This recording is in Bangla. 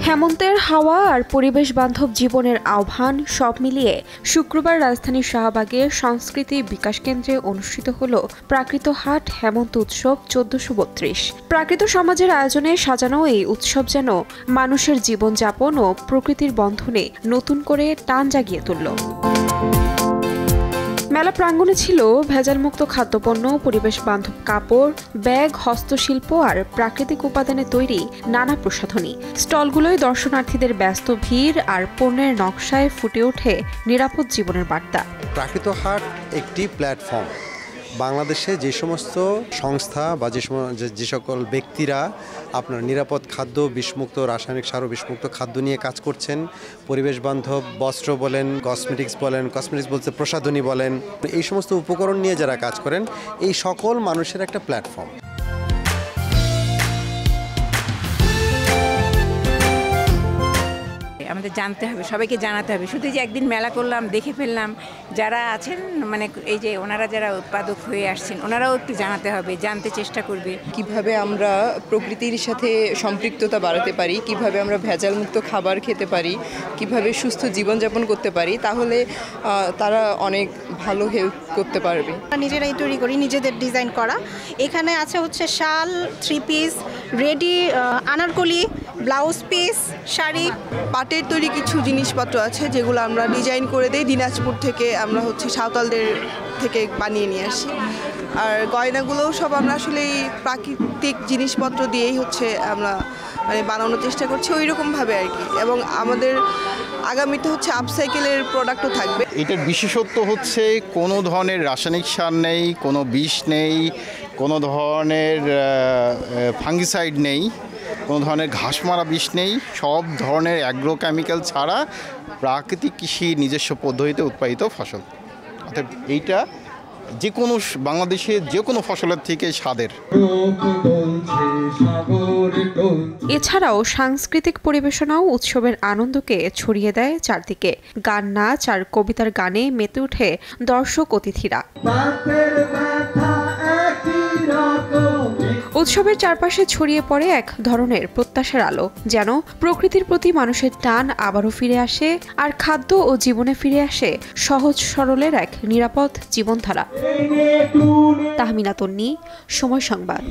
হেমন্তের হাওয়া আর পরিবেশ বান্ধব জীবনের আহ্বান সব মিলিয়ে শুক্রবার রাজধানীর শাহবাগে সংস্কৃতি বিকাশ কেন্দ্রে অনুষ্ঠিত হল প্রাকৃত হাট হেমন্ত উৎসব 1432। প্রাকৃত সমাজের আয়োজনে সাজানো এই উৎসব যেন মানুষের জীবনযাপন ও প্রকৃতির বন্ধনে নতুন করে টান জাগিয়ে তুলল। মেলা প্রাঙ্গণে ছিল ভেজালমুক্ত খাদ্যপণ্য, পরিবেশ বান্ধব কাপড়, ব্যাগ, হস্তশিল্প আর প্রাকৃতিক উপাদানে তৈরি নানা প্রসাধনী। স্টলগুলোয় দর্শনার্থীদের ব্যস্ত ভিড় আর পণ্যের নকশায় ফুটে ওঠে নিরাপদ জীবনের বার্তা। প্রাকৃত হাট একটি প্ল্যাটফর্ম। বাংলাদেশে যে সমস্ত সংস্থা বা যে সকল ব্যক্তিরা আপনার নিরাপদ খাদ্য, বিষমুক্ত রাসায়নিক সার ও বিষমুক্ত খাদ্য নিয়ে কাজ করছেন, পরিবেশ বান্ধব বস্ত্র বলেন, কসমেটিক্স বলতে প্রসাধনী বলেন, এই সমস্ত উপকরণ নিয়ে যারা কাজ করেন, এই সকল মানুষের একটা প্ল্যাটফর্ম। আমাদের জানতে হবে, সবাইকে জানাতে হবে। শুধু যে একদিন মেলা করলাম, দেখে ফেললাম, যারা আছেন মানে এই যে ওনারা যারা উৎপাদক হয়ে আসছেন, ওনারাও একটু জানাতে হবে, জানতে চেষ্টা করবে কিভাবে আমরা প্রকৃতির সাথে সম্পৃক্ততা বাড়াতে পারি, কিভাবে আমরা ভেজালমুক্ত খাবার খেতে পারি, কিভাবে সুস্থ জীবনযাপন করতে পারি, তাহলে তারা অনেক ভালো হেল্প করতে পারবে। নিজেরাই তৈরি করি, নিজেদের ডিজাইন করা। এখানে আছে হচ্ছে শাল, 3 piece, ready Anarkali, blouse piece, sari, পাটের তৈরি কিছু জিনিসপত্র আছে যেগুলো আমরা ডিজাইন করে দেই। দিনাজপুর থেকে আমরা হচ্ছে সাঁওতালদের থেকে বানিয়ে নিয়ে আসি। আর গয়নাগুলোও সব আমরা আসলে এই প্রাকৃতিক জিনিসপত্র দিয়েই হচ্ছে আমরা মানে বানানোর চেষ্টা করছি ওই রকমভাবে আর কি। এবং আমাদের আগামীতে হচ্ছে আপসাইকেলের প্রোডাক্টও থাকবে। এটার বিশেষত্ব হচ্ছে কোনো ধরনের রাসায়নিক সার নেই, কোনো বিষ নেই, কোনো ধরনের ফাঙ্গিসাইড নেই, কোনো ধরনের ঘাস মারা বিষ নেই, সব ধরনের অ্যাগ্রোকেমিক্যাল ছাড়া প্রাকৃতিক কৃষি নিজস্ব পদ্ধতিতে উৎপাদিত ফসল। অর্থাৎ এইটা যে কোনো বাংলাদেশের যে কোনো ফসলের থেকে স্বাদের। এছাড়াও সাংস্কৃতিক পরিবেশনাও উৎসবের আনন্দকে ছড়িয়ে দেয় চারদিকে। গান, নাচ আর কবিতার গানে মেতে ওঠে দর্শক অতিথিরা। উৎসবের চারপাশে ছড়িয়ে পড়ে এক ধরনের প্রত্যাশার আলো, যেন প্রকৃতির প্রতি মানুষের টান আবারও ফিরে আসে আর খাদ্য ও জীবনে ফিরে আসে সহজ সরলের এক নিরাপদ জীবনধারা। তাহমিনা তন্নি, সময় সংবাদ।